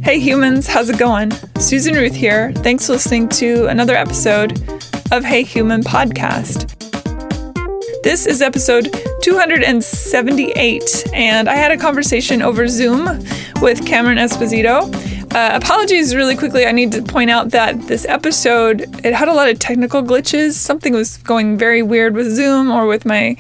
Hey humans, how's it going? Susan Ruth here. Thanks for listening to another episode of Hey Human Podcast. This is episode 278, and I had a conversation over Zoom with Cameron Esposito. Apologies really quickly, I need to point out that this episode, it had a lot of technical glitches. Something was going very weird with Zoom or with my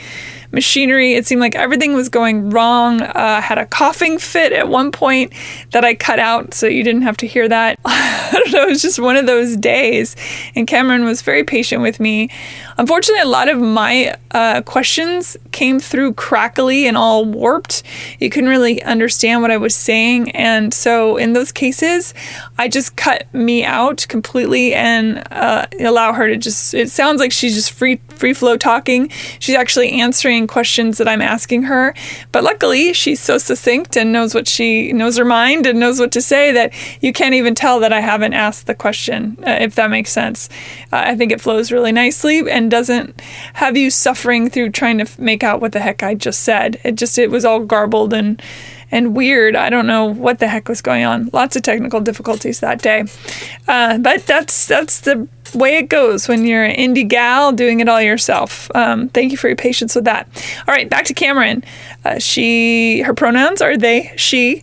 machinery. It seemed like everything was going wrong. I had a coughing fit at one point that I cut out so you didn't have to hear that. I don't know, it was just one of those days. And Cameron was very patient with me. Unfortunately, a lot of my questions came through crackly and all warped. You couldn't really understand what I was saying. And so in those cases, I just cut me out completely and allow her to just, it sounds like she's just free flow talking. She's actually answering questions that I'm asking her. But luckily, she's so succinct and knows her mind and knows what to say that you can't even tell that I haven't asked the question, if that makes sense. I think it flows really nicely and doesn't have you suffering through trying to make out what the heck I just said. It was all garbled and weird. I don't know what the heck was going on. Lots of technical difficulties that day. But that's the way it goes when you're an indie gal doing it all yourself. Thank you for your patience with that. All right, back to Cameron. Her pronouns are they, she.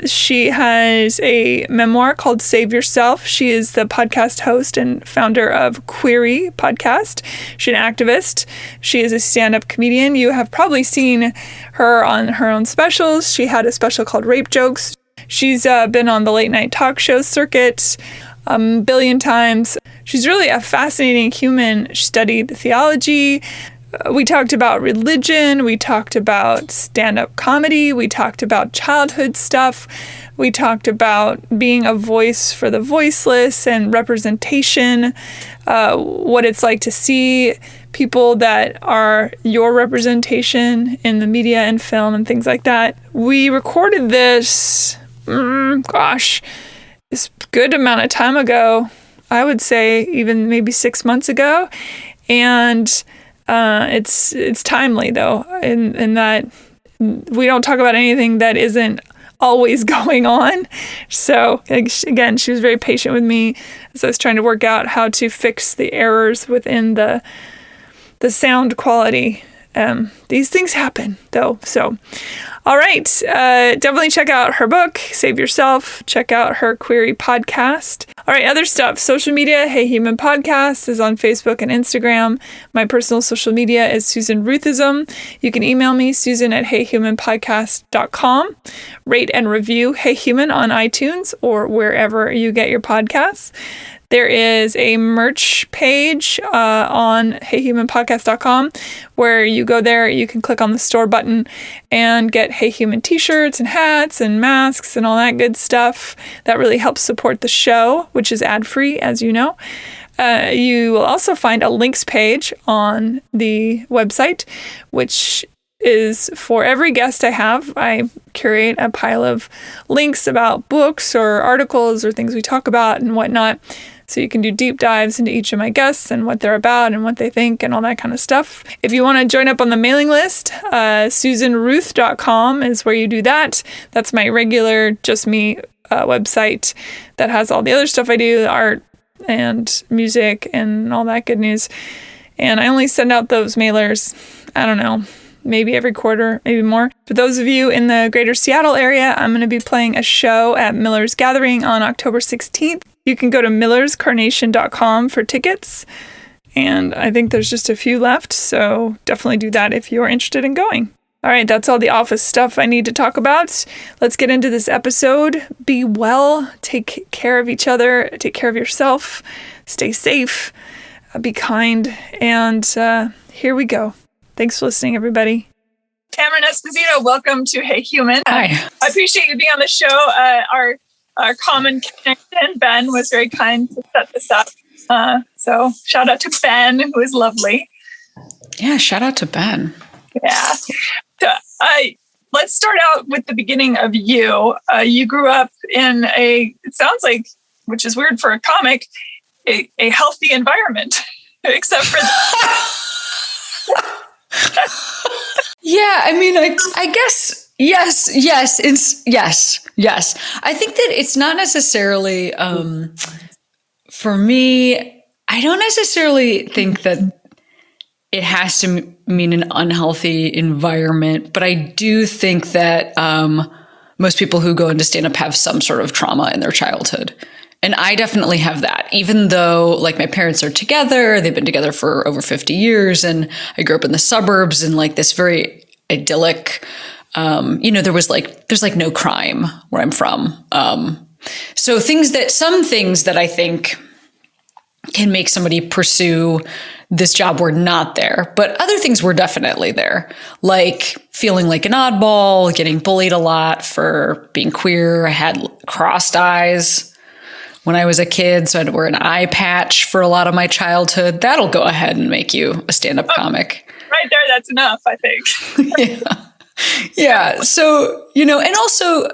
She has a memoir called Save Yourself. She is the podcast host and founder of Queery podcast. She's an activist. She is a stand-up comedian. You have probably seen her on her own specials. She had a special called Rape Jokes. She's been on the late night talk show circuit a billion times. She's really a fascinating human. She studied theology. We talked about religion. We talked about stand-up comedy. We talked about childhood stuff. We talked about being a voice for the voiceless and representation, what it's like to see people that are your representation in the media and film and things like that. We recorded this, this good amount of time ago. I would say even maybe 6 months ago. And it's timely though, in that we don't talk about anything that isn't always going on. So again, she was very patient with me as I was trying to work out how to fix the errors within the sound quality. These things happen though. So, all right. Definitely check out her book, Save Yourself. Check out her Queery podcast. All right. Other stuff. Social media. Hey Human Podcast is on Facebook and Instagram. My personal social media is Susan Ruthism. You can email me, susan@heyhumanpodcast.com. Rate and review Hey Human on iTunes or wherever you get your podcasts. There is a merch page on heyhumanpodcast.com where you go there, you can click on the store button and get Hey Human t-shirts and hats and masks and all that good stuff. That really helps support the show, which is ad-free, as you know. You will also find a links page on the website, which is for every guest I have. I curate a pile of links about books or articles or things we talk about and whatnot. So you can do deep dives into each of my guests and what they're about and what they think and all that kind of stuff. If you want to join up on the mailing list, susanruth.com is where you do that. That's my regular Just Me website that has all the other stuff I do, art and music and all that good news. And I only send out those mailers, I don't know, maybe every quarter, maybe more. For those of you in the greater Seattle area, I'm going to be playing a show at Miller's Gathering on October 16th. You can go to millerscarnation.com for tickets. And I think there's just a few left, so definitely do that if you're interested in going. All right, that's all the office stuff I need to talk about. Let's get into this episode. Be well, take care of each other, take care of yourself, stay safe, be kind, and here we go. Thanks for listening, everybody. Cameron Esposito, welcome to Hey Human. Hi. I appreciate you being on the show. Our common connection, Ben, was very kind to set this up. So shout out to Ben, who is lovely. Yeah, shout out to Ben. Yeah. Let's start out with the beginning of you. You grew up in it sounds like, which is weird for a comic, a healthy environment, except for Yeah, I mean, I guess, yes, Yes. I think that it's not necessarily, for me, I don't necessarily think that it has to mean an unhealthy environment, but I do think that most people who go into stand-up have some sort of trauma in their childhood. And I definitely have that, even though like my parents are together, they've been together for over 50 years. And I grew up in the suburbs in like this very idyllic, there's like no crime where I'm from. So some things that I think can make somebody pursue this job were not there, but other things were definitely there, like feeling like an oddball, getting bullied a lot for being queer. I had crossed eyes when I was a kid, so I had to wear an eye patch for a lot of my childhood. That'll go ahead and make you a stand-up comic. Right there, that's enough, I think. Yeah. So, and also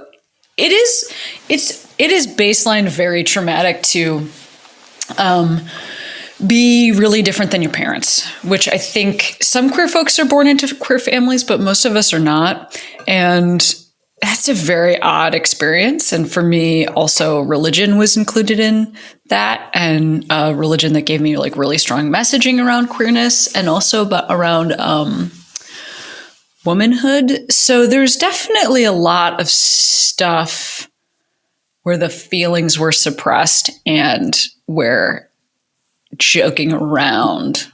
it is baseline very traumatic to be really different than your parents, which I think some queer folks are born into queer families, but most of us are not. And that's a very odd experience. And for me, also religion was included in that, and religion that gave me like really strong messaging around queerness and also around womanhood. So there's definitely a lot of stuff where the feelings were suppressed and where joking around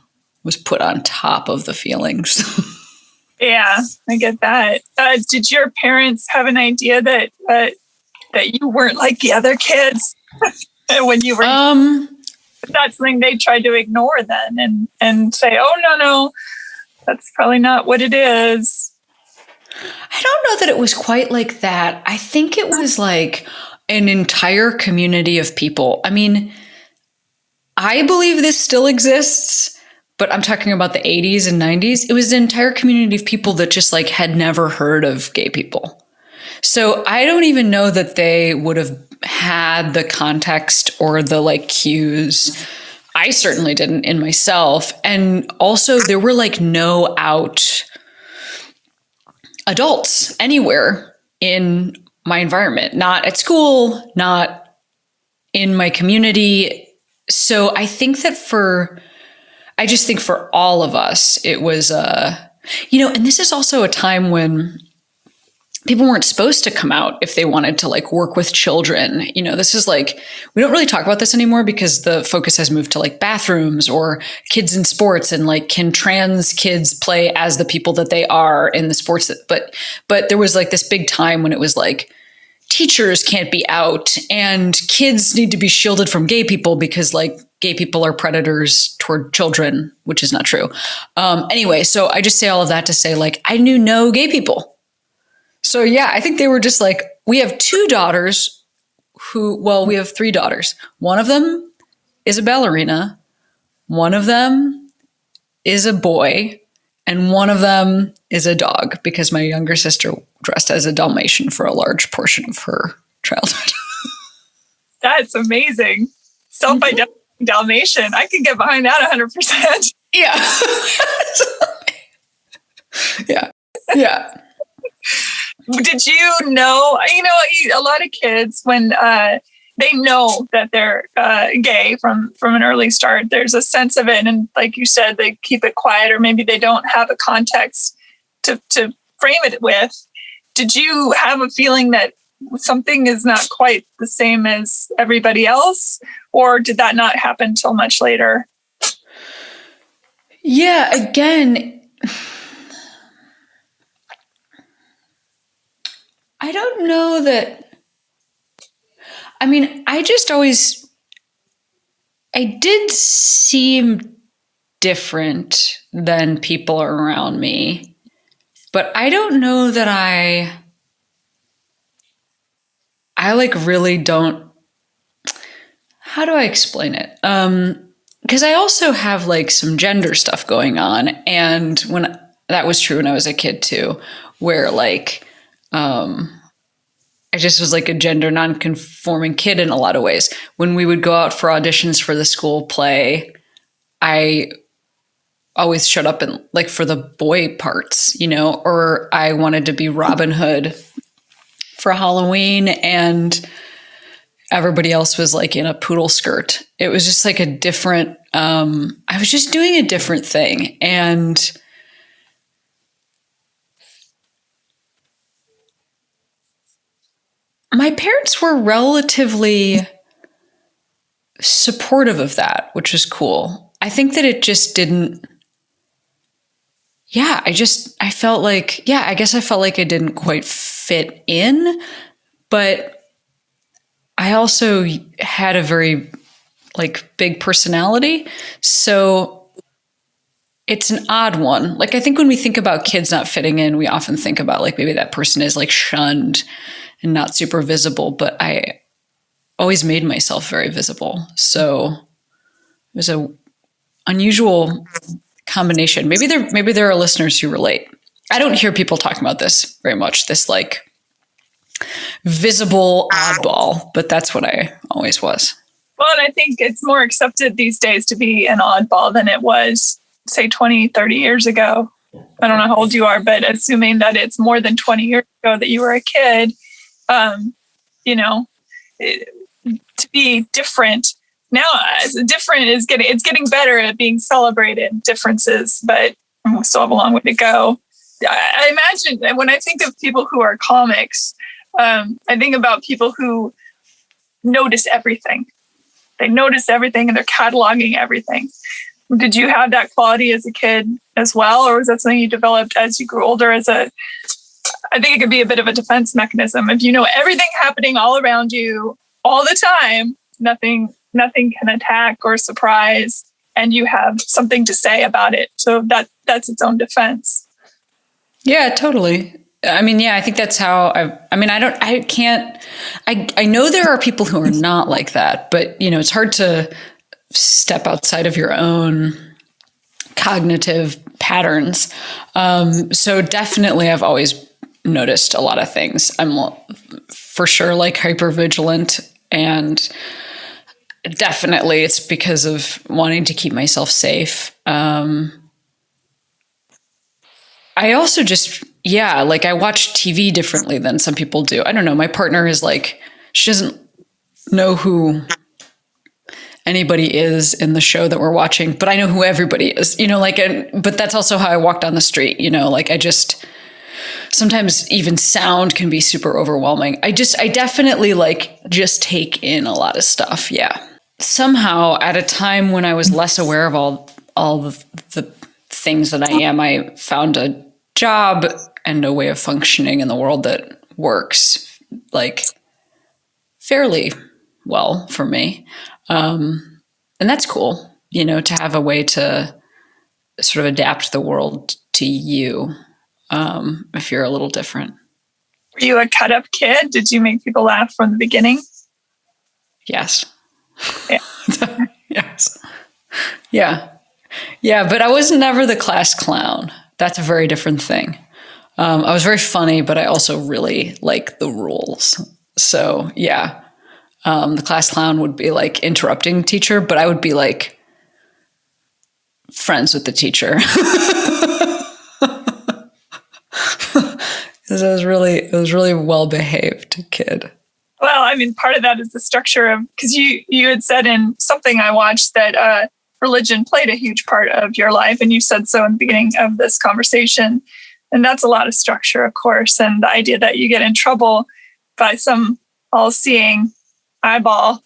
was put on top of the feelings. Yeah, I get that. Did your parents have an idea that you weren't like the other kids when you were? That's something they tried to ignore then and say, "Oh no, that's probably not what it is." I don't know that it was quite like that. I think it was like an entire community of people. I mean, I believe this still exists, but I'm talking about the 80s and 90s. It was an entire community of people that just like had never heard of gay people. So I don't even know that they would have had the context or the like cues. I certainly didn't in myself. And also there were like no out adults anywhere in my environment, not at school, not in my community. So I think that I just think for all of us, it was, and this is also a time when people weren't supposed to come out if they wanted to like work with children. This is like, we don't really talk about this anymore because the focus has moved to like bathrooms or kids in sports and like, can trans kids play as the people that they are in the sports? But there was like this big time when it was like, teachers can't be out and kids need to be shielded from gay people because like gay people are predators toward children, which is not true. Anyway, so I just say all of that to say like, I knew no gay people. So yeah, I think they were just like, we have two daughters we have three daughters. One of them is a ballerina. One of them is a boy. And one of them is a dog because my younger sister dressed as a Dalmatian for a large portion of her childhood. That's amazing. Self-identifying Dalmatian. I can get behind that 100%. Yeah. Yeah. Did you know, a lot of kids when they know that they're gay from an early start, there's a sense of it. And like you said, they keep it quiet or maybe they don't have a context to frame it with. Did you have a feeling that something is not quite the same as everybody else? Or did that not happen till much later? Yeah, again, I don't know that. I mean, I did seem different than people around me, but I don't know that I like really don't. How do I explain it? Because I also have like some gender stuff going on. And when that was true when I was a kid too, where like, I just was like a gender non-conforming kid in a lot of ways. When we would go out for auditions for the school play, I always showed up in for the boy parts, or I wanted to be Robin Hood for Halloween, and everybody else was like in a poodle skirt. It was just like a different, I was just doing a different thing. And my parents were relatively supportive of that, which was cool. I think that it just didn't, I felt like, I guess I felt like I didn't quite fit in, but I also had a very like big personality. So it's an odd one. Like, I think when we think about kids not fitting in, we often think about like maybe that person is like shunned and not super visible, but I always made myself very visible. So it was a unusual combination. Maybe there are listeners who relate. I don't hear people talking about this very much, this like visible oddball, but that's what I always was. Well, and I think it's more accepted these days to be an oddball than it was, say, 20, 30 years ago. I don't know how old you are, but assuming that it's more than 20 years ago that you were a kid, to be different now, different is getting better at being celebrated, differences, but we still have a long way to go. I imagine when I think of people who are comics, I think about people who notice everything. They notice everything and they're cataloging everything. Did you have that quality as a kid as well? Or was that something you developed as you grew older I think it could be a bit of a defense mechanism. If you know everything happening all around you all the time, nothing can attack or surprise, and you have something to say about it. So that's its own defense. Yeah, totally. I mean, I think that's how I know there are people who are not like that, but it's hard to step outside of your own cognitive patterns. So definitely I've always noticed a lot of things. I'm for sure like hypervigilant, and definitely it's because of wanting to keep myself safe. I also just, like I watch TV differently than some people do. I don't know. My partner is like, she doesn't know who anybody is in the show that we're watching, but I know who everybody is, but that's also how I walk down the street, like I just, sometimes even sound can be super overwhelming. I definitely like just take in a lot of stuff. Yeah. Somehow at a time when I was less aware of all the things that I am, I found a job and a way of functioning in the world that works like fairly well for me. And that's cool, to have a way to sort of adapt the world to you. If you're a little different. Were you a cut-up kid? Did you make people laugh from the beginning? Yes. Yeah. Yes. Yeah. Yeah, but I was never the class clown. That's a very different thing. I was very funny, but I also really like the rules. So, the class clown would be like interrupting the teacher, but I would be like friends with the teacher. Because I was really well-behaved kid. Well, I mean, part of that is the structure of, because you had said in something I watched that religion played a huge part of your life, and you said so in the beginning of this conversation. And that's a lot of structure, of course. And the idea that you get in trouble by some all-seeing eyeball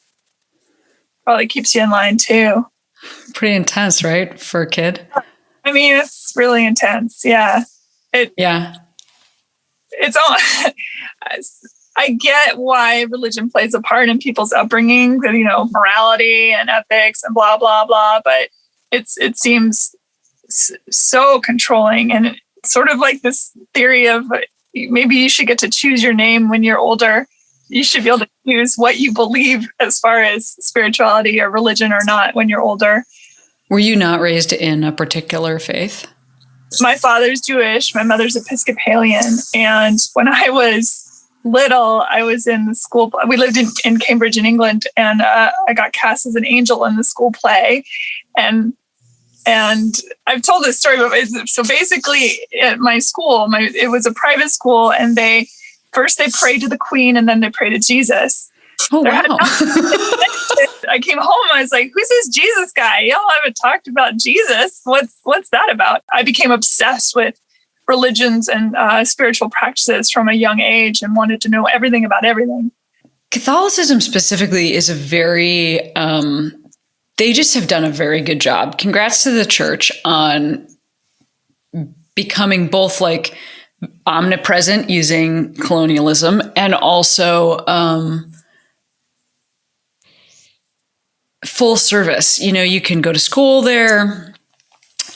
probably keeps you in line too. Pretty intense, right? For a kid. I mean, it's really intense. Yeah. It's all, I get why religion plays a part in people's upbringing, morality and ethics and blah, blah, blah. But it seems so controlling, and it's sort of like this theory of maybe you should get to choose your name when you're older. You should be able to choose what you believe as far as spirituality or religion or not when you're older. Were you not raised in a particular faith? My father's Jewish, my mother's Episcopalian. And when I was little, I was in the school. We lived in Cambridge in England, and I got cast as an angel in the school play. And I've told this story, but so basically at my school, it was a private school, and they first they pray to the Queen and then they pray to Jesus. Oh, wow. I came home. I was like, who's this Jesus guy? Y'all haven't talked about Jesus. What's that about? I became obsessed with religions and spiritual practices from a young age and wanted to know everything about everything. Catholicism specifically is a very, they just have done a very good job. Congrats to the church on becoming both like omnipresent using colonialism and also full service. You know, you can go to school there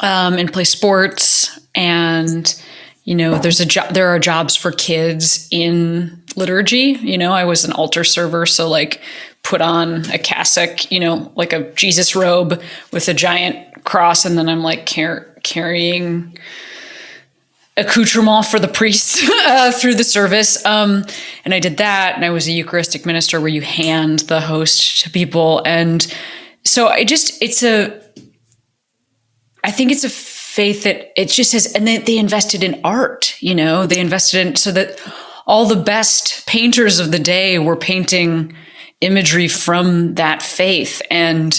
and play sports, and you know, there are jobs for kids in liturgy. You know, I was an altar server, so like put on a cassock, you know, like a Jesus robe with a giant cross, and then I'm like carrying accoutrement for the priest through the service. And I did that, and I was a Eucharistic minister where you hand the host to people. And so I think it's a faith that it just has, and they invested in art, you know, they invested in, so that all the best painters of the day were painting imagery from that faith. And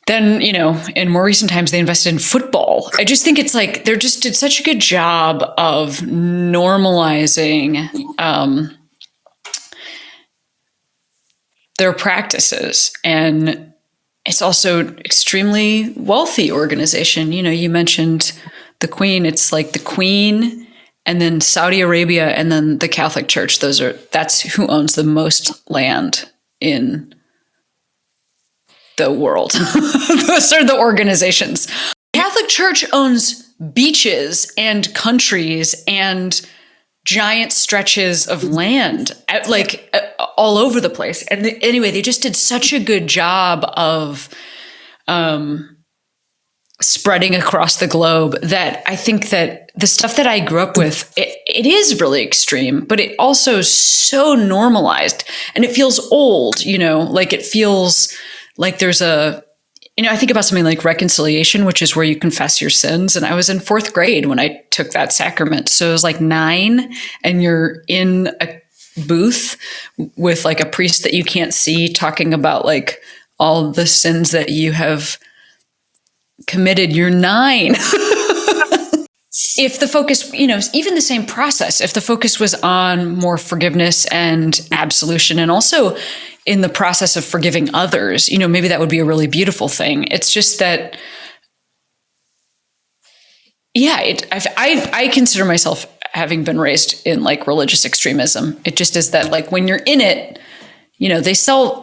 then, you know, in more recent times, they invested in football. I just think it's like, they just did such a good job of normalizing their practices. And it's also extremely wealthy organization. You know, you mentioned the Queen. It's like the Queen and then Saudi Arabia and then the Catholic Church. That's who owns the most land in the world. Those are the organizations. The Catholic Church owns beaches and countries and giant stretches of land, like all over the place. And anyway, they just did such a good job of spreading across the globe that I think that the stuff that I grew up with, it is really extreme, but it also is so normalized, and it feels old, you know, like it feels like there's I think about something like reconciliation, which is where you confess your sins. And I was in 4th grade when I took that sacrament. So it was like 9, and you're in a booth with like a priest that you can't see talking about like all the sins that you have committed. You're 9. If the focus, you know, even the same process, if the focus was on more forgiveness and absolution, and also in the process of forgiving others, you know, maybe that would be a really beautiful thing. It's just that, yeah, I consider myself having been raised in like religious extremism. It just is that like when you're in it, you know, they sell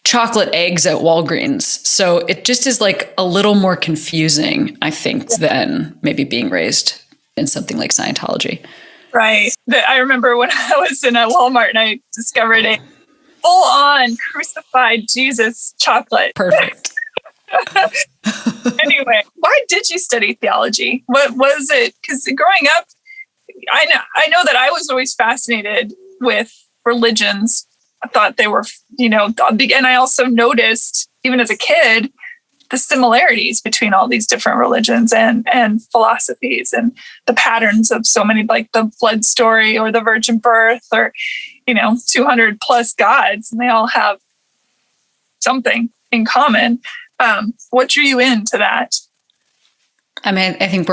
chocolate eggs at Walgreens. So it just is like a little more confusing, I think, than maybe being raised in something like Scientology. Right. I remember when I was in a Walmart and I discovered a full-on crucified Jesus chocolate. Perfect. Anyway, why did you study theology? What was it? Because growing up, I know that I was always fascinated with religions. I thought they were, you know, and I also noticed, even as a kid, the similarities between all these different religions and philosophies, and the patterns of so many, like the flood story or the virgin birth, or, you know, 200 plus gods, and they all have something in common. What drew you into that? I mean, I think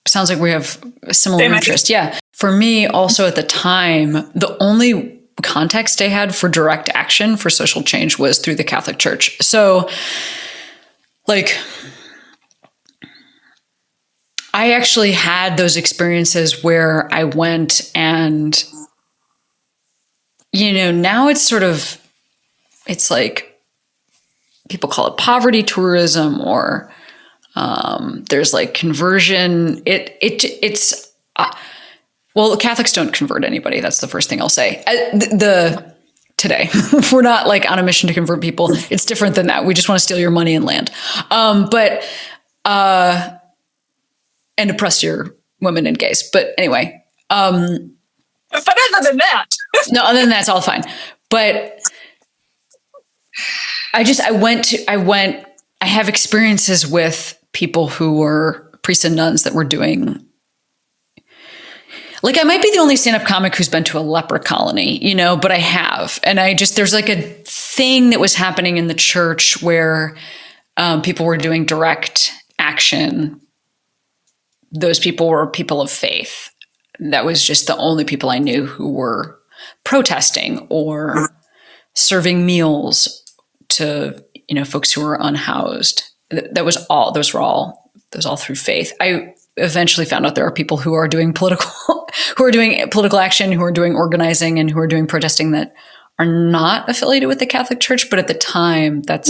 sounds like we have a similar interest. Yeah. For me, also at the time, the only context I had for direct action for social change was through the Catholic Church. So, like, I actually had those experiences where I went and, you know, now it's like, people call it poverty tourism, or there's like conversion. Well, Catholics don't convert anybody. That's the first thing I'll say. Today, we're not like on a mission to convert people. It's different than that. We just want to steal your money and land. And oppress your women and gays. But anyway. But other than that. No, other than that, it's all fine. But I have experiences with people who were priests and nuns that were doing like, I might be the only stand-up comic who's been to a leper colony, you know, but I have. And there's like a thing that was happening in the church where people were doing direct action. Those people were people of faith. That was just the only people I knew who were protesting or serving meals to, you know, folks who were unhoused. Those were all through faith. I eventually found out there are people who are doing political action, who are doing organizing, and who are doing protesting that are not affiliated with the Catholic Church. But at the time, that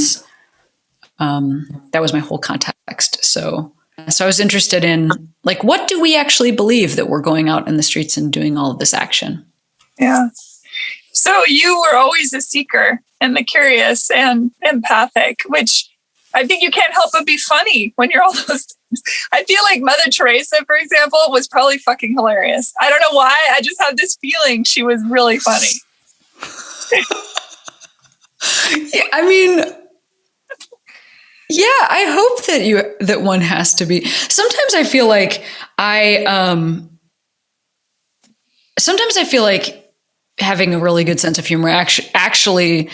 was my whole context. So I was interested in, like, what do we actually believe that we're going out in the streets and doing all of this action? Yeah. So you were always a seeker and the curious and empathic, which I think you can't help but be funny when you're all those things. I feel like Mother Teresa, for example, was probably fucking hilarious. I don't know why. I just have this feeling she was really funny. Yeah, I mean, yeah, I hope that one has to be. Sometimes I feel like having a really good sense of humor actually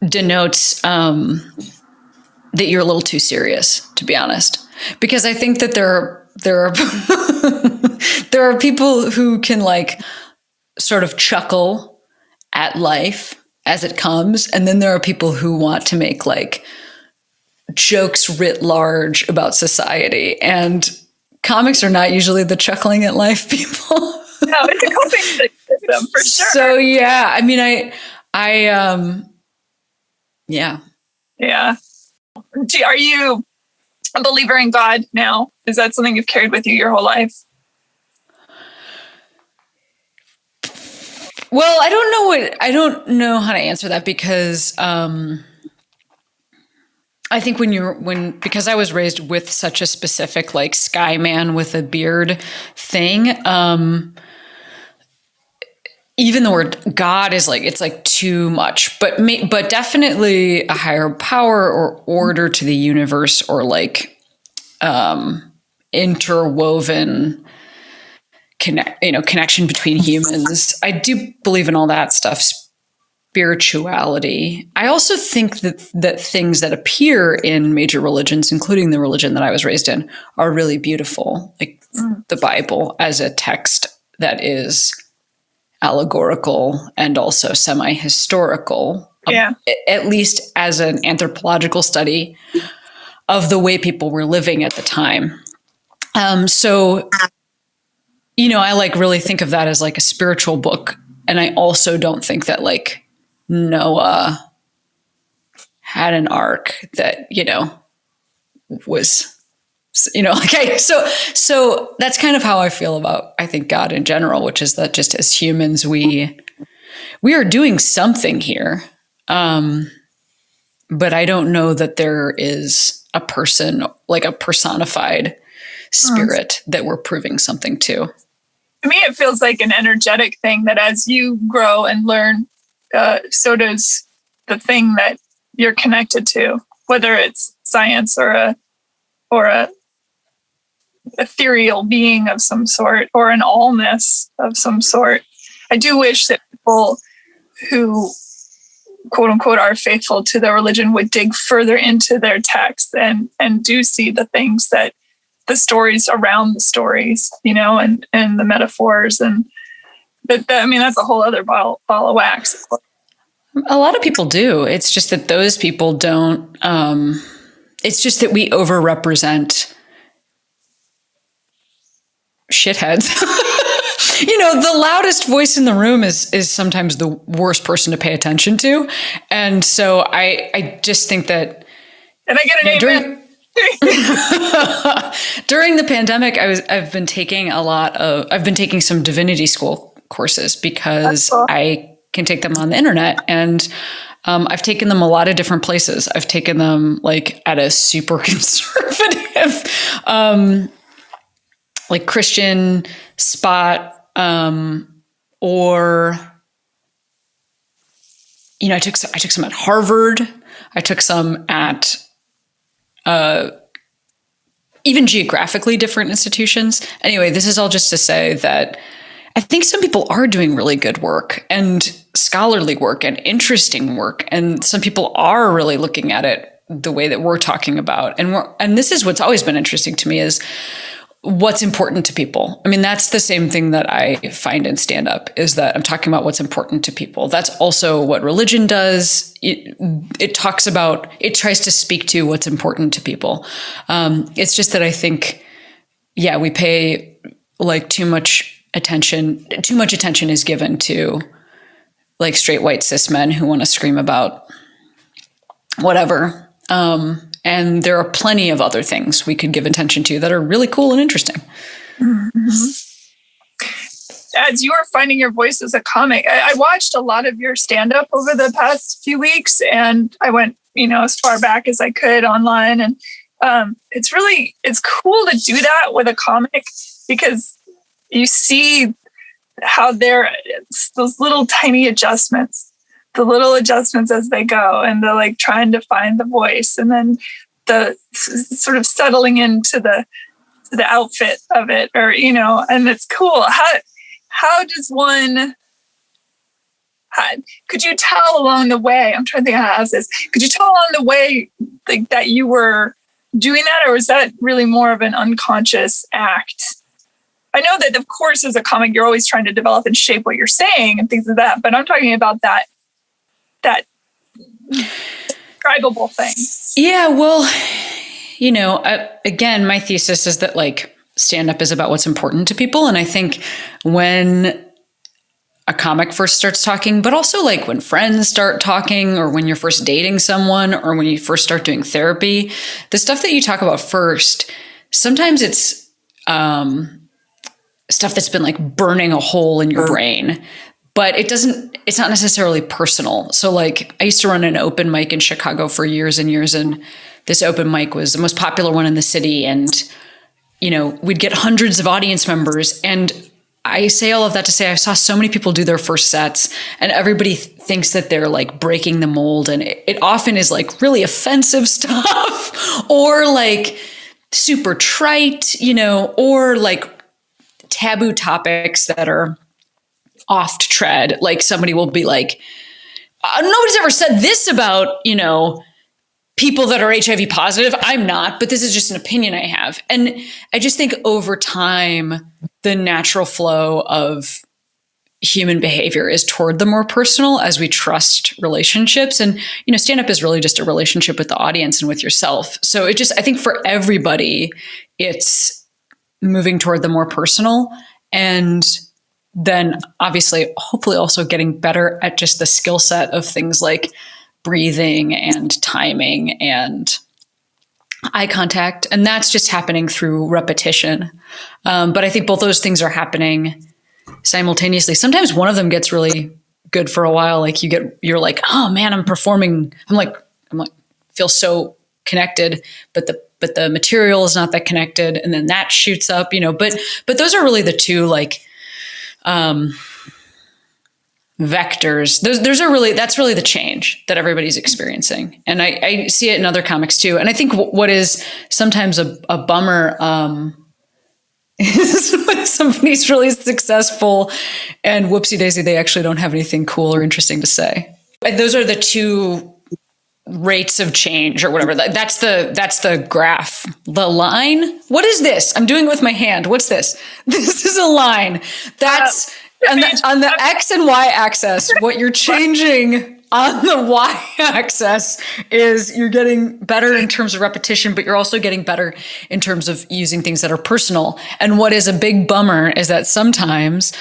denotes that you're a little too serious, to be honest. Because I think that there are there are people who can, like, sort of chuckle at life as it comes, and then there are people who want to make, like, jokes writ large about society, and comics are not usually the chuckling at life people. No, it's a coping system for sure. So yeah, I mean, yeah. Are you a believer in God now? Is that something you've carried with you your whole life? Well, I don't know how to answer that, because I think because I was raised with such a specific, like, sky man with a beard thing, even the word God is like, it's like too much, but definitely a higher power or order to the universe, or like interwoven connection between humans. I do believe in all that stuff. Spirituality. I also think that things that appear in major religions, including the religion that I was raised in, are really beautiful. Like the Bible as a text that is allegorical and also semi-historical, at least as an anthropological study of the way people were living at the time. So, you know, I like really think of that as like a spiritual book. And I also don't think that, like, Noah had an ark that, you know, was, you know, okay. So that's kind of how I feel about, I think, God in general, which is that just as humans, we are doing something here. But I don't know that there is a person, like a personified spirit that we're proving something to. To me, it feels like an energetic thing that as you grow and learn, so does the thing that you're connected to, whether it's science or a ethereal being of some sort, or an allness of some sort. I do wish that people who, quote unquote, are faithful to their religion would dig further into their texts and do see the things that the stories around the stories, you know, and the metaphors, and I mean, that's a whole other ball of wax. A lot of people do. It's just that those people don't. It's just that we overrepresent shitheads. You know, the loudest voice in the room is sometimes the worst person to pay attention to, and so I just think that. And I get an amen. During the pandemic, I've been taking some divinity school courses because cool. I can take them on the internet, and I've taken them a lot of different places. I've taken them like at a super conservative, like Christian spot, or, you know, I took some at Harvard. I took some at even geographically different institutions. Anyway, this is all just to say that I think some people are doing really good work and scholarly work and interesting work. And some people are really looking at it the way that we're talking about. And this is what's always been interesting to me is what's important to people. I mean, that's the same thing that I find in stand-up is that I'm talking about what's important to people. That's also what religion does. It tries to speak to what's important to people. It's just that I think, we pay like too much attention is given to like straight white cis men who want to scream about whatever. And there are plenty of other things we could give attention to that are really cool and interesting. Mm-hmm. As you are finding your voice as a comic, I watched a lot of your stand-up over the past few weeks, and I went, as far back as I could online. And it's cool to do that with a comic because you see how those little tiny adjustments, the little adjustments as they go, and the like trying to find the voice, and then the sort of settling into the outfit of it, or and it's cool. How does one? Could you tell along the way? I'm trying to think how to ask this. Could you tell along the way like that you were doing that, or was that really more of an unconscious act? I know that, of course, as a comic, you're always trying to develop and shape what you're saying and things like that. But I'm talking about that describable thing. Yeah, well, again, my thesis is that like stand-up is about what's important to people. And I think when a comic first starts talking, but also like when friends start talking or when you're first dating someone or when you first start doing therapy, the stuff that you talk about first, sometimes it's stuff that's been like burning a hole in your brain. But it's not necessarily personal. So like I used to run an open mic in Chicago for years and years. And this open mic was the most popular one in the city. And, we'd get hundreds of audience members. And I say all of that to say, I saw so many people do their first sets and everybody thinks that they're like breaking the mold. And it often is like really offensive stuff or like super trite, or like taboo topics that are off tread. Like somebody will be like, nobody's ever said this about, people that are HIV positive. I'm not, but this is just an opinion I have. And I just think over time, the natural flow of human behavior is toward the more personal as we trust relationships. And, stand-up is really just a relationship with the audience and with yourself. So I think for everybody, it's moving toward the more personal. And then obviously, hopefully also getting better at just the skill set of things like breathing and timing and eye contact. And that's just happening through repetition. But I think both those things are happening simultaneously. Sometimes one of them gets really good for a while. Like you're like, oh man, I'm performing. I'm like, feel so connected, but the material is not that connected. And then that shoots up, but those are really the two like, vectors. That's really the change that everybody's experiencing. And I see it in other comics too. And I think what is sometimes a bummer, is when somebody's really successful and whoopsie daisy, they actually don't have anything cool or interesting to say. And those are the two rates of change or whatever. That's the graph, the line. What is this? I'm doing it with my hand. What's this? This is a line. That's on the X and Y axis. What you're changing on the Y axis is you're getting better in terms of repetition, but you're also getting better in terms of using things that are personal. And what is a big bummer is that sometimes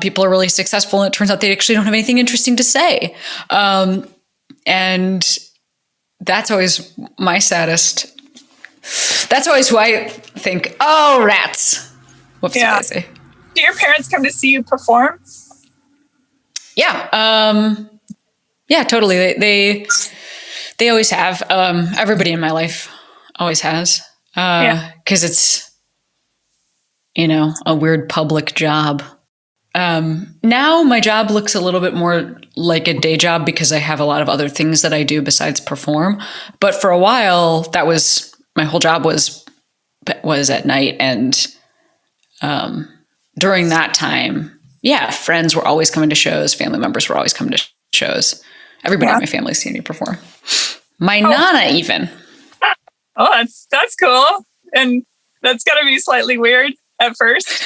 people are really successful and it turns out they actually don't have anything interesting to say. And that's always my saddest. That's always who I think, oh, rats. Whoopsie daisy. Do your parents come to see you perform? Yeah. Yeah, totally. They always have. Everybody in my life always has. 'Cause it's, a weird public job. Now my job looks a little bit more like a day job because I have a lot of other things that I do besides perform. But for a while, my whole job was was at night. And during that time, friends were always coming to shows. Family members were always coming to shows. Everybody in my family's seen me perform. My Nana even. Oh, that's cool. And that's got to be slightly weird at first.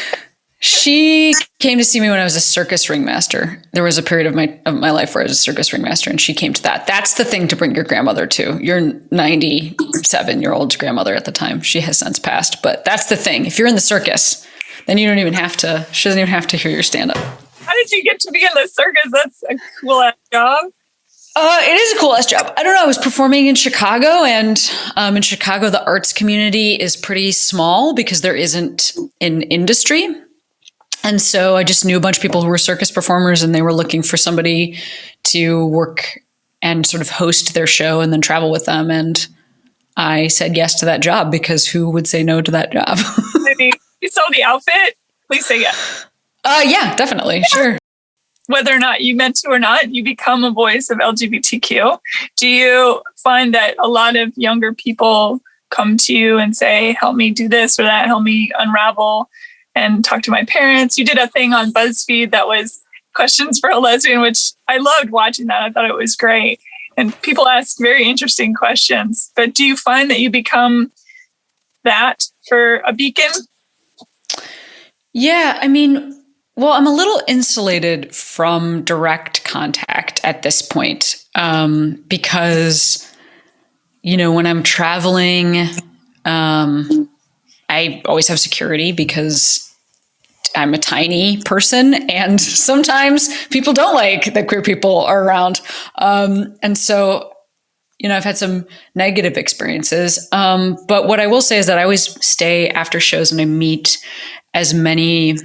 She came to see me when I was a circus ringmaster. There was a period of my life where I was a circus ringmaster, and she came to that. That's the thing to bring your grandmother to. Your 97-year-old grandmother at the time. She has since passed, but that's the thing. If you're in the circus, then she doesn't even have to hear your stand-up. How did you get to be in the circus? That's a cool ass job. It is a cool ass job. I don't know. I was performing in Chicago, and in Chicago, the arts community is pretty small because there isn't an industry. And so I just knew a bunch of people who were circus performers, and they were looking for somebody to work and sort of host their show and then travel with them. And I said yes to that job because who would say no to that job? You saw the outfit? Please say yes. Yeah, definitely. Sure. Whether or not you meant to or not, you become a voice of LGBTQ. Do you find that a lot of younger people come to you and say, help me do this or that, help me unravel and talk to my parents? You did a thing on BuzzFeed that was questions for a lesbian, which I loved watching that. I thought it was great. And people ask very interesting questions. But do you find that you become that for a beacon? Yeah, I mean, well, I'm a little insulated from direct contact at this point because, when I'm traveling, I always have security because I'm a tiny person and sometimes people don't like that queer people are around. And so, I've had some negative experiences. But what I will say is that I always stay after shows and I meet as many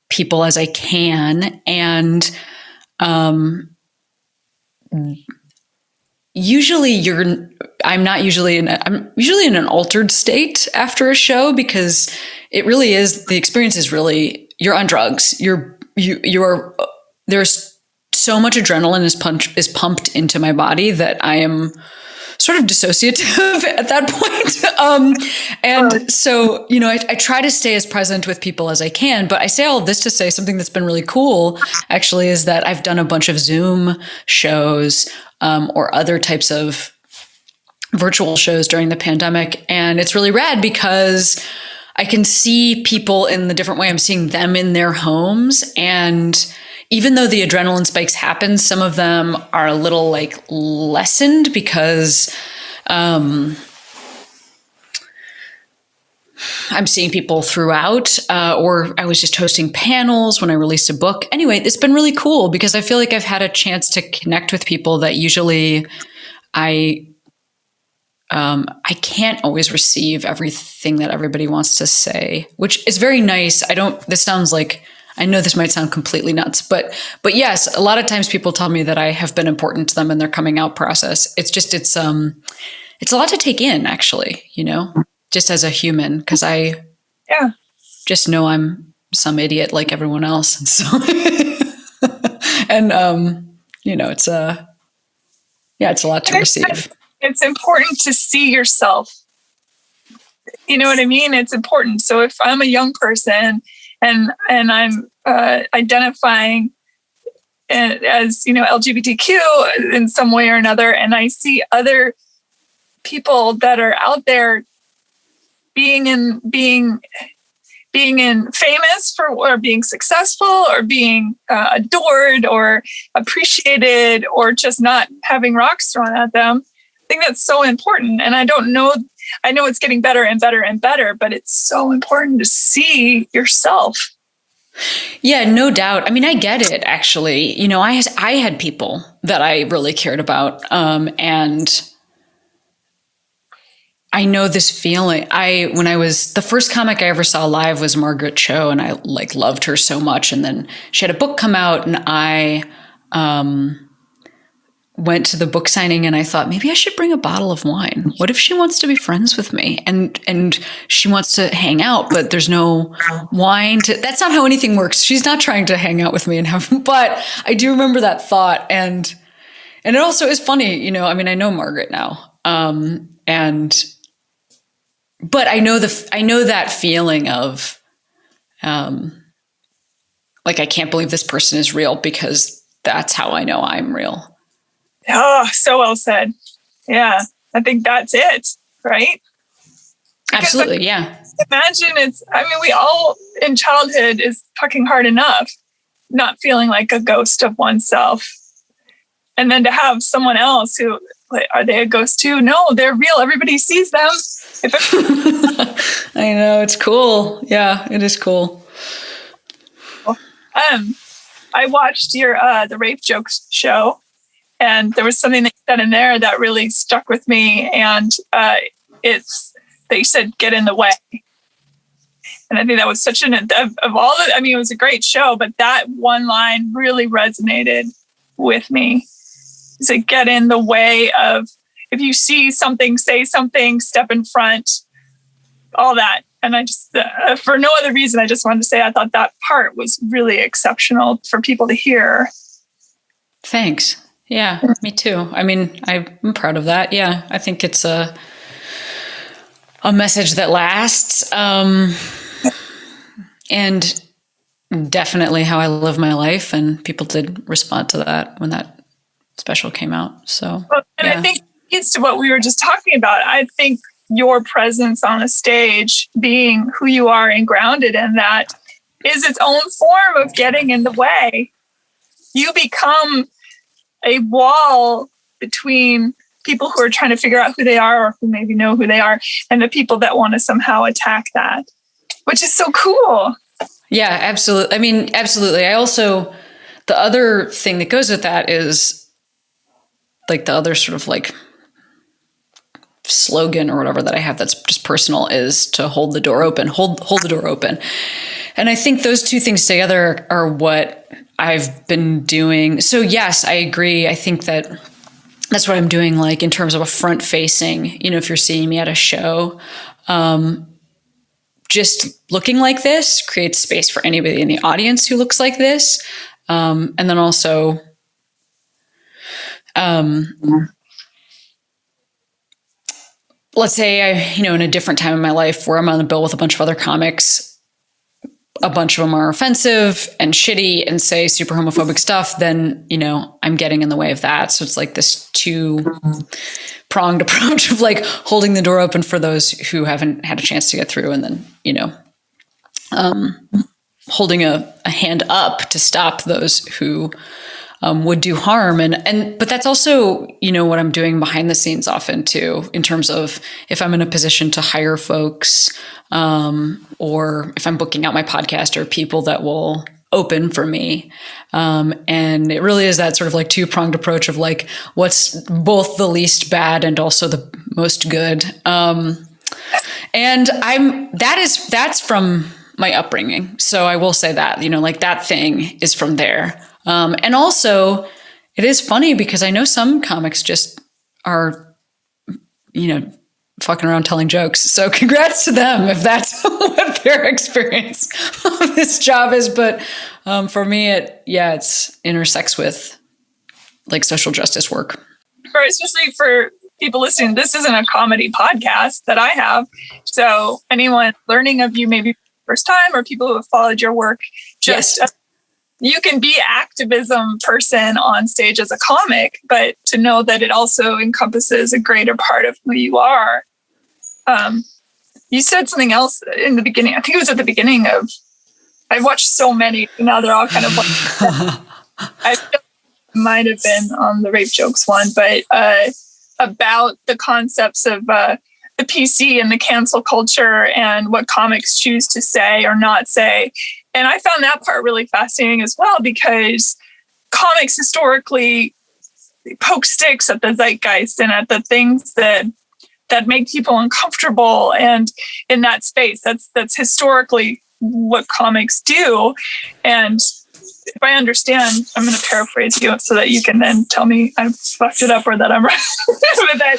people as I can. And usually I'm usually in an altered state after a show because it really is, the experience is really, you're on drugs. There's so much adrenaline is pumped into my body that I am sort of dissociative at that point. And so, I try to stay as present with people as I can, but I say all of this to say something that's been really cool actually is that I've done a bunch of Zoom shows or other types of virtual shows during the pandemic. And it's really rad because I can see people in the different way. I'm seeing them in their homes. And even though the adrenaline spikes happen, some of them are a little lessened because I'm seeing people throughout, or I was just hosting panels when I released a book. Anyway, it's been really cool because I feel like I've had a chance to connect with people that usually I can't always receive everything that everybody wants to say, which is very nice. I know this might sound completely nuts, but yes, a lot of times people tell me that I have been important to them in their coming out process. It's a lot to take in actually, just as a human, because I just know I'm some idiot like everyone else. And so, and, it's a lot to receive. It's important to see yourself. You know what I mean? It's important. So if I'm a young person and I'm identifying as LGBTQ in some way or another, and I see other people that are out there being famous for or being successful or being adored or appreciated or just not having rocks thrown at them, I think that's so important. And I know it's getting better and better and better, but it's so important to see yourself. Yeah, no doubt. I mean, I get it, actually. I had people that I really cared about. And I know this feeling. The first comic I ever saw live was Margaret Cho, and I loved her so much. And then she had a book come out, and I went to the book signing and I thought, maybe I should bring a bottle of wine. What if she wants to be friends with me and she wants to hang out, but there's no wine that's not how anything works. She's not trying to hang out with me but I do remember that thought. And it also is funny, I know Margaret now. but I know that feeling of, like, I can't believe this person is real, because that's how I know I'm real. Oh, so well said. Yeah. I think that's it, right? Because absolutely. Yeah. Imagine we all in childhood is fucking hard enough, not feeling like a ghost of oneself. And then to have someone else who, like, are they a ghost too? No, they're real. Everybody sees them. I know, it's cool. Yeah, it is cool. I watched your the rape jokes show, and there was something that you said in there that really stuck with me. And it's that you said, "Get in the way." And I think that was such of all the, it was a great show, but that one line really resonated with me. Is it get in the way of, if you see something, say something, step in front, all that. And I just, for no other reason, I just wanted to say, I thought that part was really exceptional for people to hear. Thanks. Yeah, me too. I'm proud of that. Yeah, I think it's a message that lasts. And definitely how I live my life. And people did respond to that when that special came out. So, I think it's to what we were just talking about. I think your presence on a stage, being who you are and grounded in that, is its own form of getting in the way. You become a wall between people who are trying to figure out who they are, or who maybe know who they are, and the people that want to somehow attack that, which is so cool. Yeah, absolutely. Absolutely. I also, the other thing that goes with that is, like, the other sort of like slogan or whatever that I have that's just personal is to hold the door open, hold the door open. And I think those two things together are what I've been doing. So yes, I agree. I think that that's what I'm doing, like, in terms of a front facing, if you're seeing me at a show, just looking like this creates space for anybody in the audience who looks like this. And then also, let's say in a different time in my life where I'm on the bill with a bunch of other comics, a bunch of them are offensive and shitty and say super homophobic stuff, then, I'm getting in the way of that. So it's like this two-pronged approach of, like, holding the door open for those who haven't had a chance to get through, and then, holding a hand up to stop those who would do harm. But that's also, what I'm doing behind the scenes often too, in terms of if I'm in a position to hire folks, or if I'm booking out my podcast, or people that will open for me. And it really is that sort of like two-pronged approach of, like, what's both the least bad and also the most good. And that's from my upbringing. So I will say that, like, that thing is from there. And also, it is funny because I know some comics just are, fucking around telling jokes. So congrats to them if that's what their experience of this job is. But for me, it's intersects with, like, social justice work. Especially for people listening, this isn't a comedy podcast that I have. So anyone learning of you maybe first time, or people who have followed your work, just... Yes. You can be activism person on stage as a comic, but to know that it also encompasses a greater part of who you are. You said something else in the beginning. I think it was at the beginning of, I've watched so many, now they're all kind of like, I might have been on the rape jokes one, but about the concepts of the PC and the cancel culture and what comics choose to say or not say. And I found that part really fascinating as well, because comics historically poke sticks at the zeitgeist and at the things that make people uncomfortable. And in that space, that's historically what comics do. And if I understand, I'm going to paraphrase you so that you can then tell me I've fucked it up or that I'm right. But that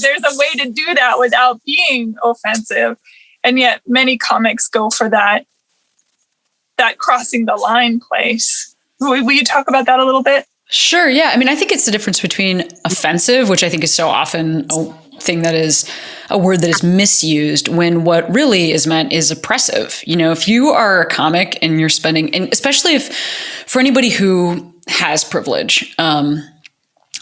there's a way to do that without being offensive. And yet many comics go for that crossing the line place. Will you talk about that a little bit? Sure. Yeah. I think it's the difference between offensive, which I think is so often thing that is a word that is misused when what really is meant is oppressive. You know, if you are a comic and you're spending, and especially if for anybody who has privilege,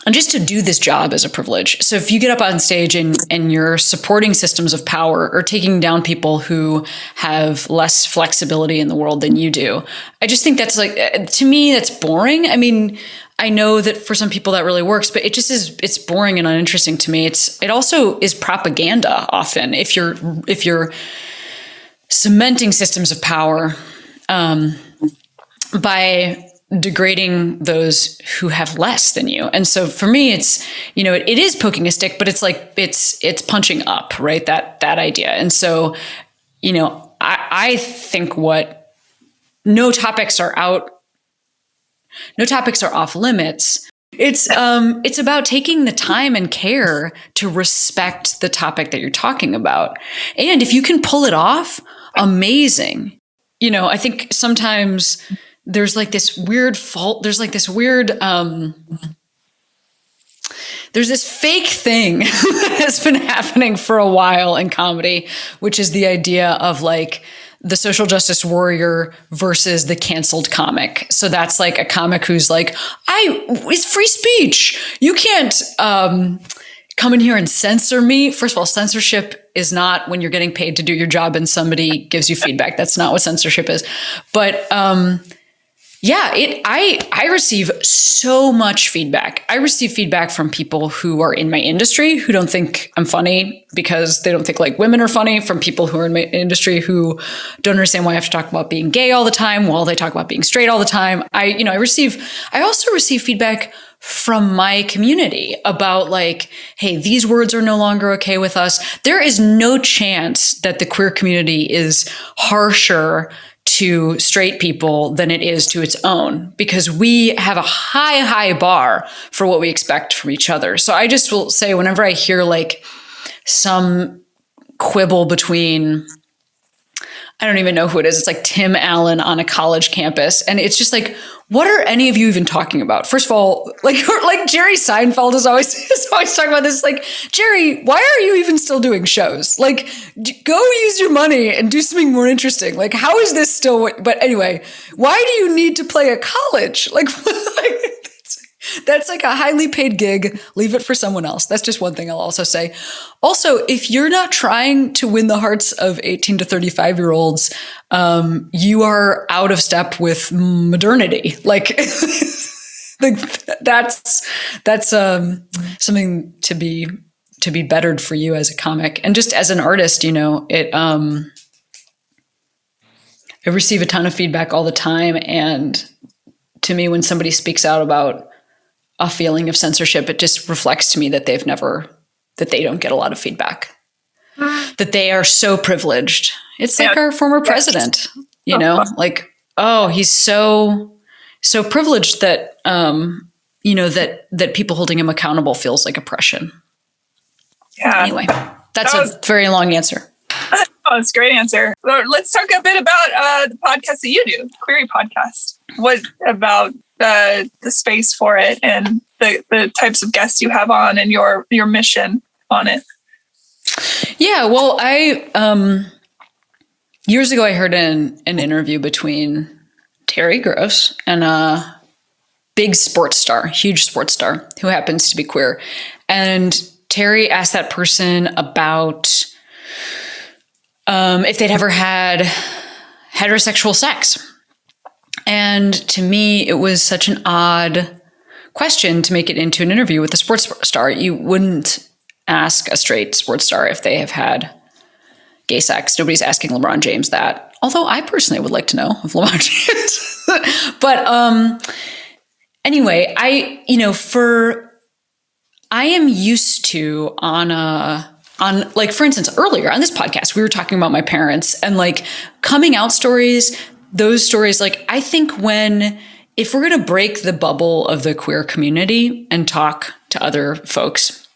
and just to do this job is a privilege. So if you get up on stage and you're supporting systems of power or taking down people who have less flexibility in the world than you do, I just think that's like, to me, that's boring. I mean, I know that for some people that really works, but it just is, it's boring and uninteresting to me. It also is propaganda often. If you're cementing systems of power, by degrading those who have less than you. And so for me, it's, you know, it is poking a stick, but it's like, it's punching up, right? That idea. And so, you know, I think no topics are off limits. It's about taking the time and care to respect the topic that you're talking about. And if you can pull it off, amazing. You know, I think sometimes there's like this weird fault. There's like this weird, there's this fake thing that has been happening for a while in comedy, which is the idea of like the social justice warrior versus the canceled comic. So that's like a comic who's like, it's free speech. You can't come in here and censor me. First of all, censorship is not when you're getting paid to do your job and somebody gives you feedback. That's not what censorship is. But yeah, I receive so much feedback. I receive feedback from people who are in my industry who don't think I'm funny because they don't think like women are funny, from people who are in my industry who don't understand why I have to talk about being gay all the time while they talk about being straight all the time. I also receive feedback from my community about like, hey, these words are no longer okay with us. There is no chance that the queer community is harsher to straight people than it is to its own, because we have a high bar for what we expect from each other. So I just will say, whenever I hear like some quibble between, I don't even know who it is, it's like Tim Allen on a college campus, and it's just like, what are any of you even talking about? First of all, like Jerry Seinfeld is always talking about this. Like, Jerry, why are you even still doing shows? Like, go use your money and do something more interesting. Like, how is this still? But anyway, why do you need to play a college? Like that's like a highly paid gig. Leave it for someone else. That's just one thing I'll also say. Also, if you're not trying to win the hearts of 18 to 35-year-olds, you are out of step with modernity. Like, that's something to be bettered for you as a comic. And just as an artist, you know, I receive a ton of feedback all the time. And to me, when somebody speaks out about a feeling of censorship, it just reflects to me that they don't get a lot of feedback, that they are so privileged. It's like our former president, you know, like, oh, he's so privileged that, you know, that people holding him accountable feels like oppression. Yeah. Anyway, that's a very long answer. Oh, it's a great answer. Let's talk a bit about the podcast that you do, Queery podcast. What about the space for it and the types of guests you have on and your mission on it? Yeah, well, I years ago I heard an interview between Terry Gross and a big sports star, huge sports star who happens to be queer. And Terry asked that person about if they'd ever had heterosexual sex. And to me, it was such an odd question to make it into an interview with a sports star. You wouldn't ask a straight sports star if they have had gay sex. Nobody's asking LeBron James that. Although I personally would like to know if LeBron James. But anyway, I am used to on like, for instance, earlier on this podcast, we were talking about my parents and like coming out stories. Those stories, like, I think if we're going to break the bubble of the queer community and talk to other folks,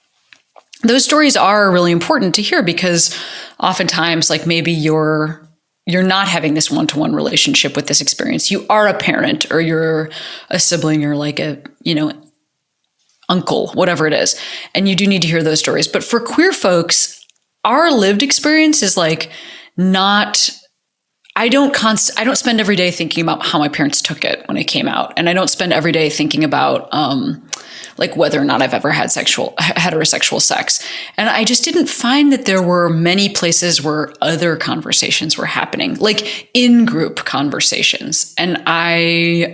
those stories are really important to hear, because oftentimes, like, maybe you're not having this one-to-one relationship with this experience. You are a parent, or you're a sibling, or like a uncle, whatever it is. And you do need to hear those stories. But for queer folks, our lived experience is like not, I don't spend every day thinking about how my parents took it when I came out. And I don't spend every day thinking about like whether or not I've ever had heterosexual sex. And I just didn't find that there were many places where other conversations were happening, like in-group conversations. And I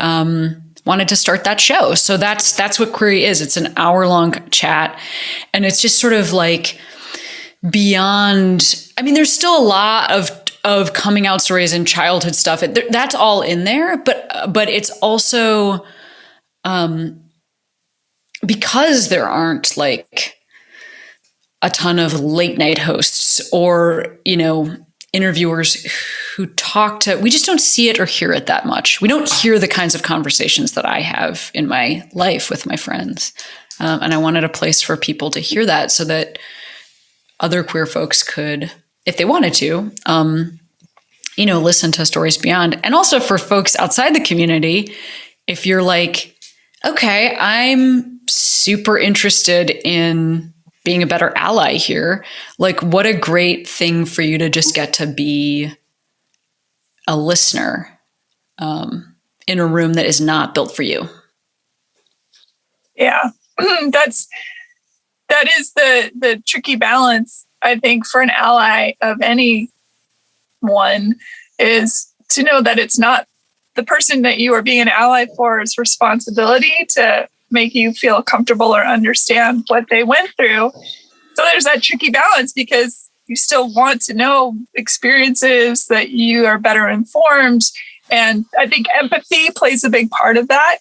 wanted to start that show. So that's what Queery is. It's an hour-long chat. And it's just sort of like beyond, I mean, there's still a lot of coming out stories and childhood stuff. That's all in there, but it's also because there aren't like a ton of late night hosts or, interviewers who we just don't see it or hear it that much. We don't hear the kinds of conversations that I have in my life with my friends. And I wanted a place for people to hear that so that other queer folks could, if they wanted to, listen to stories beyond. And also for folks outside the community, if you're like, okay, I'm super interested in being a better ally here, like what a great thing for you to just get to be a listener in a room that is not built for you. Yeah, that is the tricky balance, I think, for an ally of anyone, is to know that it's not the person that you are being an ally for's responsibility to make you feel comfortable or understand what they went through. So there's that tricky balance, because you still want to know experiences, that you are better informed. And I think empathy plays a big part of that.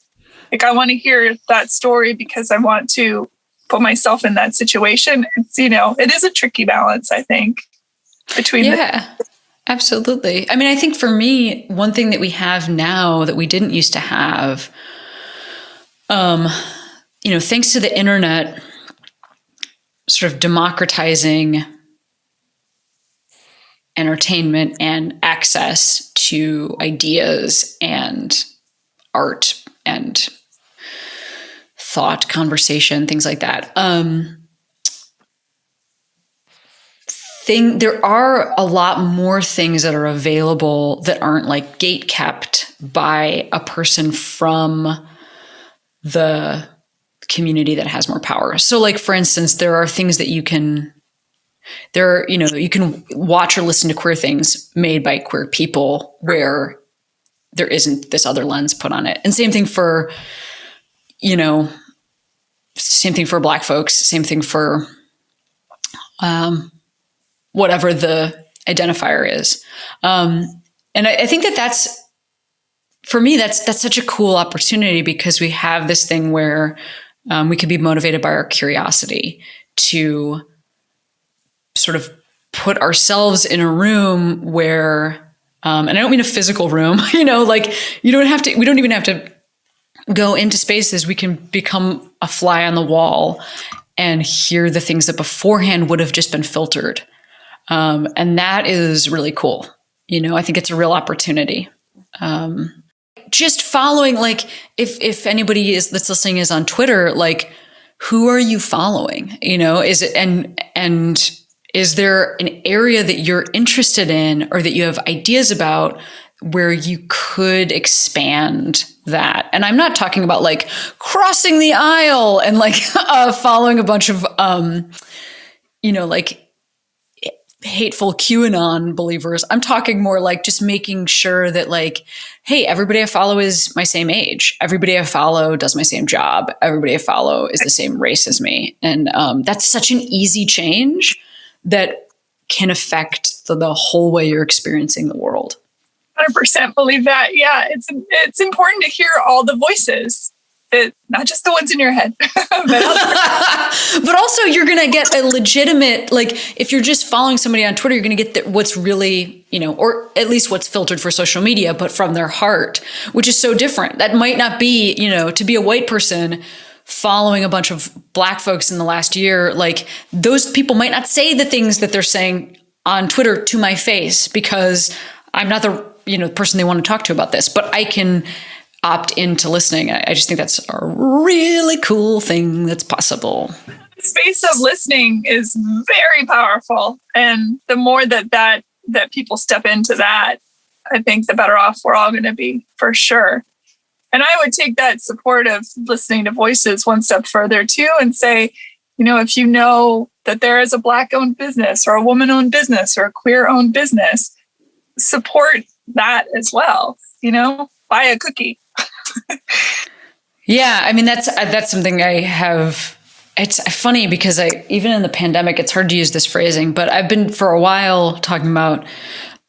Like, I want to hear that story because I want to put myself in that situation. It's, it is a tricky balance, I think, between absolutely. I mean, I think for me, one thing that we have now that we didn't used to have, thanks to the internet sort of democratizing entertainment and access to ideas and art and thought, conversation, things like that. There are a lot more things that are available that aren't like gate kept by a person from the community that has more power. So like, for instance, there are things that you can watch or listen to queer things made by queer people where there isn't this other lens put on it. And same thing for Black folks, same thing for whatever the identifier is. And I think that's, for me, that's such a cool opportunity, because we have this thing where we could be motivated by our curiosity to sort of put ourselves in a room where, and I don't mean a physical room, like we don't even have to go into spaces. We can become a fly on the wall and hear the things that beforehand would have just been filtered. And that is really cool. I think it's a real opportunity. Just following, like, if anybody that's listening is on Twitter, like, who are you following? Is it, and is there an area that you're interested in or that you have ideas about where you could expand that? And I'm not talking about like crossing the aisle and like following a bunch of, like hateful QAnon believers. I'm talking more like just making sure that like, hey, everybody I follow is my same age. Everybody I follow does my same job. Everybody I follow is the same race as me. And that's such an easy change that can affect the whole way you're experiencing the world. 100% believe that. Yeah, it's important to hear all the voices. Not just the ones in your head, but also you're going to get a legitimate, like if you're just following somebody on Twitter, you're going to get what's really, or at least what's filtered for social media, but from their heart, which is so different. That might not be, to be a white person following a bunch of Black folks in the last year, like those people might not say the things that they're saying on Twitter to my face, because I'm not the person they want to talk to about this, but I can opt into listening. I just think that's a really cool thing that's possible. The space of listening is very powerful. And the more that people step into that, I think the better off we're all going to be, for sure. And I would take that support of listening to voices one step further too and say, if you know that there is a Black-owned business or a woman-owned business or a queer-owned business, support that as well. Buy a cookie. Yeah, I mean, that's something I have. It's funny because even in the pandemic, it's hard to use this phrasing, but I've been for a while talking about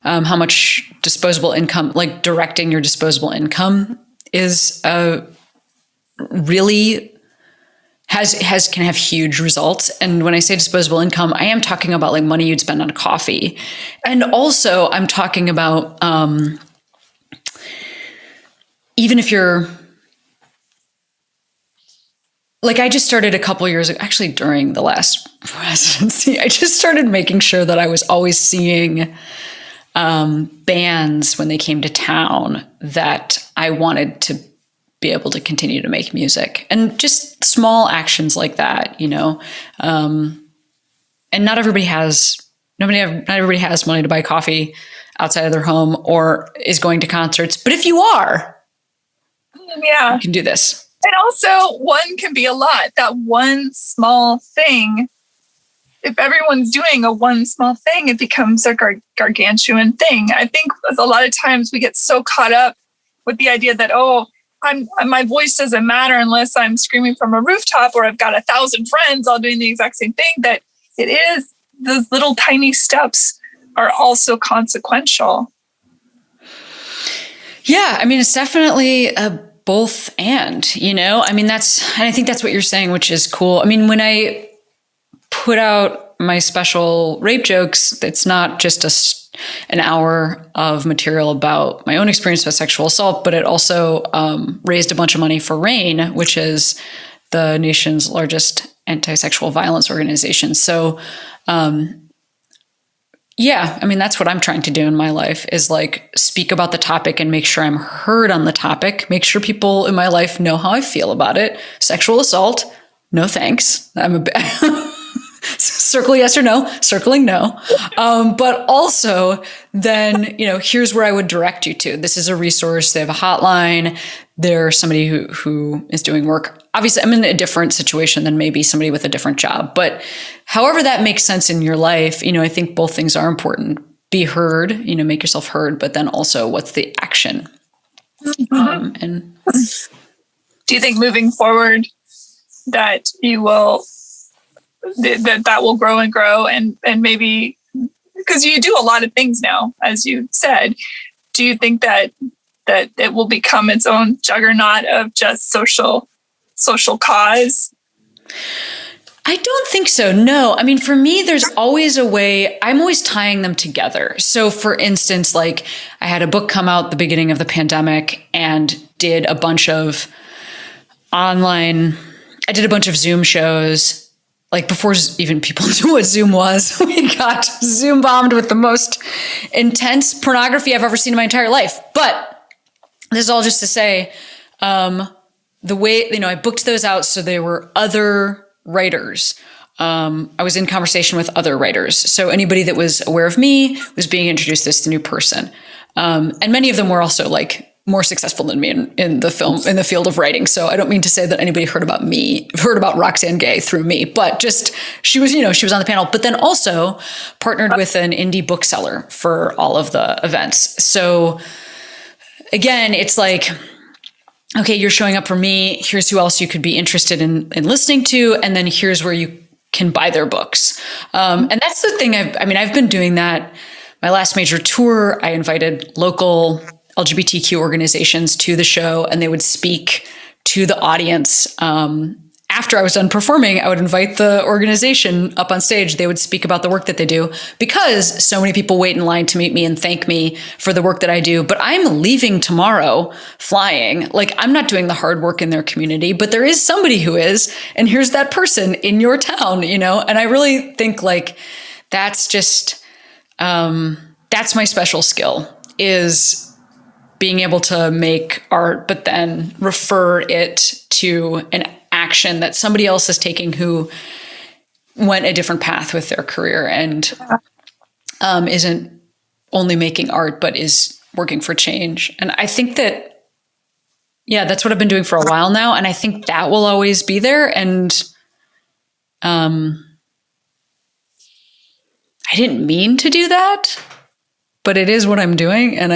how much disposable income, like directing your disposable income, is really can have huge results. And when I say disposable income, I am talking about like money you'd spend on coffee, and also I'm talking about even if you're like, I just started a couple years ago, actually during the last presidency, I just started making sure that I was always seeing bands when they came to town that I wanted to be able to continue to make music, and just small actions like that, and not everybody has money to buy coffee outside of their home or is going to concerts. But if you are, you can do this. And also, one can be a lot. That one small thing, if everyone's doing a one small thing, it becomes a gargantuan thing. I think a lot of times we get so caught up with the idea that, my voice doesn't matter unless I'm screaming from a rooftop or I've got 1,000 friends all doing the exact same thing. That it is, those little tiny steps are also consequential. Yeah, I mean, it's definitely both and, I mean, and I think that's what you're saying, which is cool. I mean, when I put out my special rape jokes, it's not just an hour of material about my own experience with sexual assault, but it also raised a bunch of money for RAINN, which is the nation's largest anti-sexual violence organization. So, yeah, I mean, that's what I'm trying to do in my life, is like speak about the topic and make sure I'm heard on the topic, make sure people in my life know how I feel about it. Sexual assault, no thanks. I'm circle yes or no, circling no. But also then, here's where I would direct you to. This is a resource. They have a hotline. There's somebody who is doing work. Obviously, I'm in a different situation than maybe somebody with a different job. But however that makes sense in your life, I think both things are important. Be heard, make yourself heard, but then also what's the action? Mm-hmm. And do you think moving forward that you will that will grow and grow and maybe, because you do a lot of things now, as you said, do you think that it will become its own juggernaut of just social cause? I don't think so. No. I mean, for me, there's always a way. I'm always tying them together. So for instance, like I had a book come out at the beginning of the pandemic and did a bunch of Zoom shows. Like before even people knew what Zoom was, we got Zoom bombed with the most intense pornography I've ever seen in my entire life. But this is all just to say, the way, I booked those out so there were other writers. I was in conversation with other writers. So anybody that was aware of me was being introduced as the new person. And many of them were also like more successful than me in the field of writing. So I don't mean to say that anybody heard about Roxane Gay through me, but just she was on the panel, but then also partnered with an indie bookseller for all of the events. So again, it's like, okay, you're showing up for me. Here's who else you could be interested in listening to. And then here's where you can buy their books. And that's the thing. I've been doing that. My last major tour, I invited local LGBTQ organizations to the show, and they would speak to the audience. After I was done performing, I would invite the organization up on stage. They would speak about the work that they do, because so many people wait in line to meet me and thank me for the work that I do. But I'm leaving tomorrow flying. Like, I'm not doing the hard work in their community, but there is somebody who is, and here's that person in your town, And I really think like that's just, that's my special skill, is being able to make art, but then refer it to an action that somebody else is taking who went a different path with their career and isn't only making art, but is working for change. And I think that, that's what I've been doing for a while now. And I think that will always be there. And I didn't mean to do that, but it is what I'm doing. And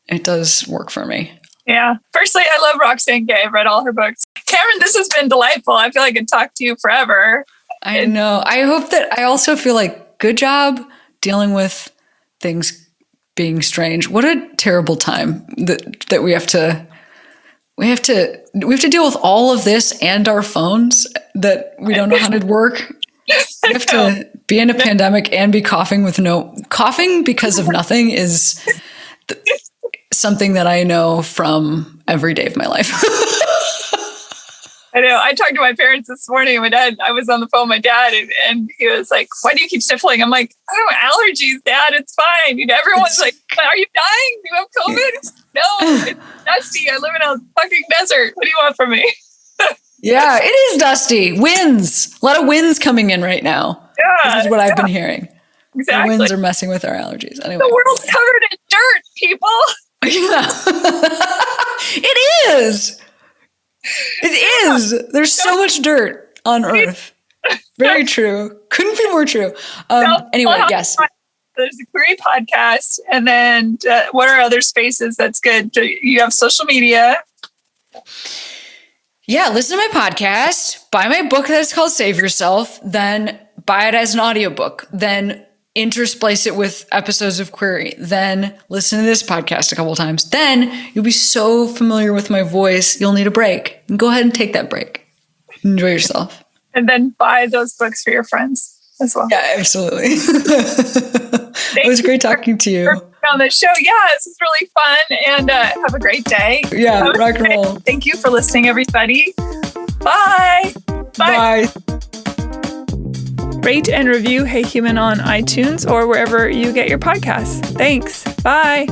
it does work for me. Yeah. Firstly, I love Roxane Gay. I've read all her books. Cameron, this has been delightful. I feel like I could talk to you forever. I know. I hope that I also feel like good job dealing with things being strange. What a terrible time that we have to deal with all of this and our phones that we don't know how to work. We have to be in a pandemic and be coughing because of nothing is something that I know from every day of my life. I know. I talked to my parents this morning. I was on the phone with my dad, and he was like, "Why do you keep sniffling?" I'm like, "I don't have allergies, Dad. It's fine." Everyone's like, "Are you dying? Do you have COVID?" No, it's dusty. I live in a fucking desert. What do you want from me? Yeah, it is dusty. Winds. A lot of winds coming in right now. Yeah, this is what I've been hearing. Exactly. The winds are messing with our allergies. Anyway, the world's covered in dirt, people. Yeah. It is. It is. There's so much dirt on Earth. Very true. Couldn't be more true. Anyway, yes. There's the Queery podcast. And then what are other spaces that's good? You have social media. Yeah, listen to my podcast. Buy my book that's called Save Yourself. Then buy it as an audiobook. Then intersplice it with episodes of Queery. Then listen to this podcast a couple of times. Then you'll be so familiar with my voice, you'll need a break. And go ahead and take that break. Enjoy yourself. And then buy those books for your friends as well. Yeah, absolutely. It was great talking to you. On the show. Yeah, this is really fun. And have a great day. Yeah, rock and roll. Thank you for listening, everybody. Bye. Bye. Rate and review Hey Human on iTunes or wherever you get your podcasts. Thanks. Bye.